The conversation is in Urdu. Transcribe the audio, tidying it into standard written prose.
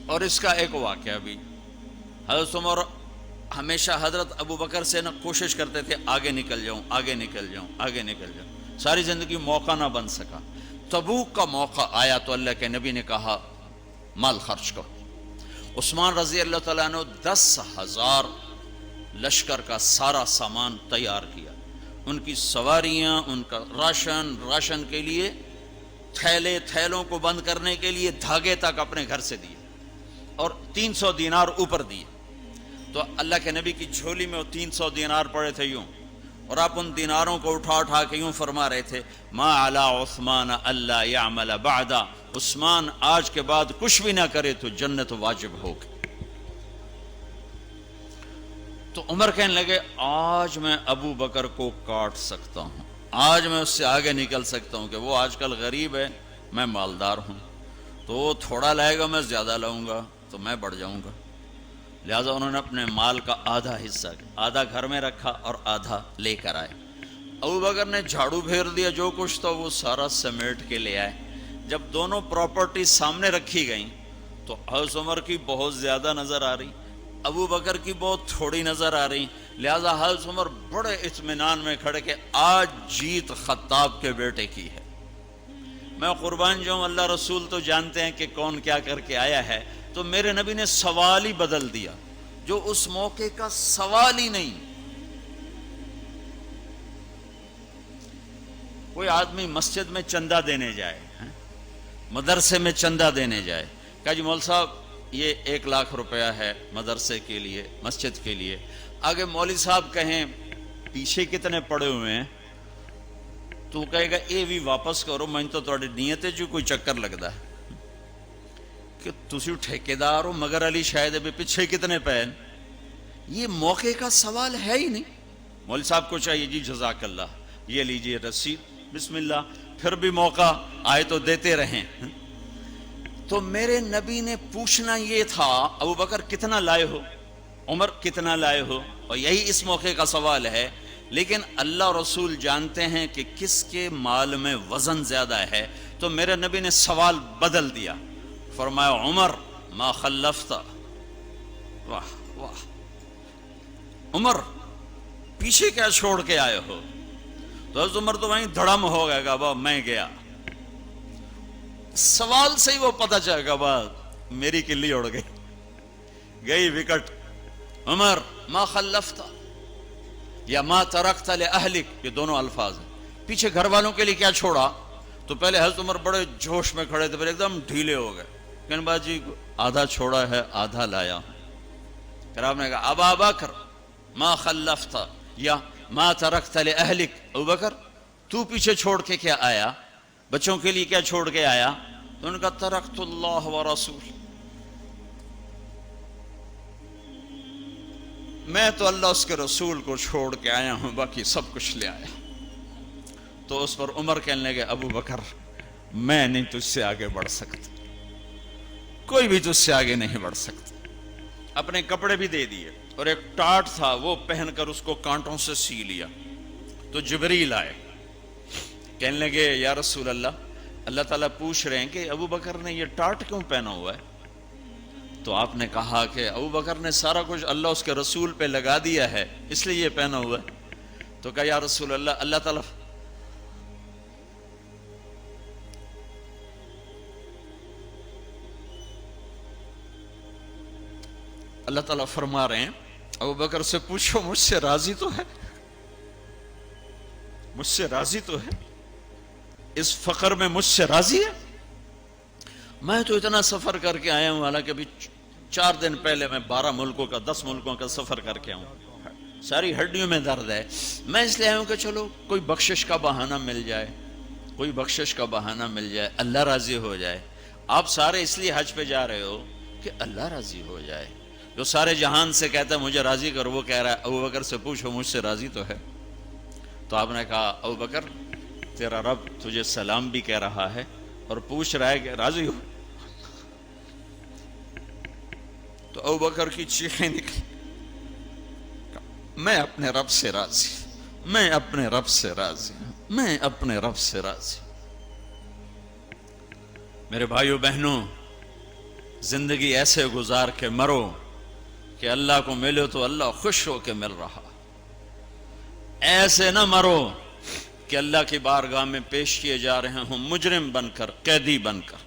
اور اس کا ایک واقعہ بھی، حضرت عمر ہمیشہ حضرت ابو بکر سے نہ کوشش کرتے تھے آگے نکل جاؤں آگے نکل جاؤں آگے نکل جاؤں، ساری زندگی موقع نہ بن سکا۔ تبوک کا موقع آیا تو اللہ کے نبی نے کہا مال خرچ کرو۔ عثمان رضی اللہ تعالیٰ عنہ 10,000 لشکر کا سارا سامان تیار کیا، ان کی سواریاں، ان کا راشن کے لیے تھیلوں کو بند کرنے کے لیے دھاگے تک اپنے گھر سے دیے، اور 300 دینار اوپر دیے۔ تو اللہ کے نبی کی جھولی میں وہ 300 دینار پڑے تھے یوں، اور آپ ان دیناروں کو اٹھا کے یوں فرما رہے تھے ما علی عثمان اللہ یعمل بعدا، عثمان آج کے بعد کچھ بھی نہ کرے تو جنت واجب ہوگی۔ تو عمر کہنے لگے آج میں ابو بکر کو کاٹ سکتا ہوں، آج میں اس سے آگے نکل سکتا ہوں کہ وہ آج کل غریب ہے، میں مالدار ہوں، تو وہ تھوڑا لائے گا میں زیادہ لاؤں گا تو میں بڑھ جاؤں گا۔ لہٰذا انہوں نے اپنے مال کا آدھا حصہ، آدھا گھر میں رکھا اور آدھا لے کر آئے۔ ابو بکر نے جھاڑو پھیر دیا، جو کچھ تھا وہ سارا سمیٹ کے لے آئے۔ جب دونوں پراپرٹی سامنے رکھی گئیں تو حضرت عمر کی بہت زیادہ نظر آ رہی، ابو بکر کی بہت تھوڑی نظر آ رہی، لہٰذا حضرت عمر بڑے اطمینان میں کھڑے کہ آج جیت خطاب کے بیٹے کی ہے۔ میں قربان جاؤں، اللہ رسول تو جانتے ہیں کہ کون کیا کر کے آیا ہے، تو میرے نبی نے سوال ہی بدل دیا جو اس موقع کا سوال ہی نہیں۔ کوئی آدمی مسجد میں چندہ دینے جائے، مدرسے میں چندہ دینے جائے، کہا جی مول صاحب یہ 1 لاکھ روپیہ ہے مدرسے کے لیے، مسجد کے لیے۔ آگے مولوی صاحب کہیں پیچھے کتنے پڑے ہوئے ہیں، تو کہے گا اے بھی واپس کرو، میں تو تھوڑی نیت ہے جو کوئی چکر لگتا ہے کہ تسی ٹھیکیدار ہو، مگر علی شاید ابھی پیچھے کتنے پین۔ یہ موقع کا سوال ہے ہی نہیں۔ مولوی صاحب کو چاہیے جی جزاک اللہ، یہ لیجئے رسید، بسم اللہ، پھر بھی موقع آئے تو دیتے رہیں۔ تو میرے نبی نے پوچھنا یہ تھا ابو بکر کتنا لائے ہو، عمر کتنا لائے ہو، اور یہی اس موقع کا سوال ہے۔ لیکن اللہ رسول جانتے ہیں کہ کس کے مال میں وزن زیادہ ہے، تو میرے نبی نے سوال بدل دیا، فرمایا عمر ما خلفت، واہ واہ عمر پیچھے کیا چھوڑ کے آئے ہو؟ تو حضرت عمر تو وہیں دھڑم ہو گئے گا، با میں گیا، سوال سے ہی وہ پتہ چلے گا، با میری کلی اڑ گئی وکٹ۔ عمر ما خلفت یا ما ترکت لأہلک، یہ دونوں الفاظ ہیں، پیچھے گھر والوں کے لیے کیا چھوڑا؟ تو پہلے حضرت عمر بڑے جوش میں کھڑے تھے، پھر ایک دم ڈھیلے ہو گئے، کہنے با جی آدھا چھوڑا ہے آدھا لایا ہوں۔ پھر آپ نے کہا ابا بکر ما خلفت یا ما ترکت لأہلک، ابو بکر تو پیچھے چھوڑ کے کیا آیا، بچوں کے لیے کیا چھوڑ کے آیا؟ تو انہوں نے کہا ترکت اللہ ورسول، میں تو اللہ اس کے رسول کو چھوڑ کے آیا ہوں، باقی سب کچھ لے آیا۔ تو اس پر عمر کہنے لگے ابو بکر میں نہیں تجھ سے آگے بڑھ سکتا، کوئی بھی تجھ سے آگے نہیں بڑھ سکتا۔ اپنے کپڑے بھی دے دیے، اور ایک ٹاٹ تھا وہ پہن کر اس کو کانٹوں سے سی لیا۔ تو جبریل آئے، کہنے لگے یا رسول اللہ، اللہ تعالیٰ پوچھ رہے ہیں کہ ابو بکر نے یہ ٹاٹ کیوں پہنا ہوا ہے؟ تو آپ نے کہا کہ ابو بکر نے سارا کچھ اللہ اس کے رسول پہ لگا دیا ہے، اس لیے یہ پہنا ہوا ہے۔ تو کہا یا رسول اللہ، اللہ تعالیٰ فرما رہے ہیں ابو بکر سے پوچھو مجھ سے راضی تو ہے، مجھ سے راضی تو ہے، اس فقر میں مجھ سے راضی ہے؟ میں تو اتنا سفر کر کے آیا ہوں، حالانکہ ابھی 4 دن پہلے میں 12 ملکوں کا 10 ملکوں کا سفر کر کے آؤں، ساری ہڈیوں میں درد ہے، میں اس لیے آیا ہوں کہ چلو کوئی بخشش کا بہانہ مل جائے، کوئی بخشش کا بہانہ مل جائے، اللہ راضی ہو جائے۔ آپ سارے اس لیے حج پہ جا رہے ہو کہ اللہ راضی ہو جائے۔ جو سارے جہان سے کہتا ہے مجھے راضی کر، وہ کہہ رہا ہے ابو بکر سے پوچھو مجھ سے راضی تو ہے۔ تو آپ نے کہا ابو بکر تیرا رب تجھے سلام بھی کہہ رہا ہے اور پوچھ رہا ہے کہ راضی ہو؟ تو ابو بکر کی چیخیں نکلی، میں اپنے رب سے راضی، میں اپنے رب سے راضی، میں اپنے رب سے راضی۔ میرے بھائیو بہنوں، زندگی ایسے گزار کے مرو کہ اللہ کو ملو تو اللہ خوش ہو کے مل رہا، ایسے نہ مرو کہ اللہ کی بارگاہ میں پیش کیے جا رہے ہوں مجرم بن کر، قیدی بن کر۔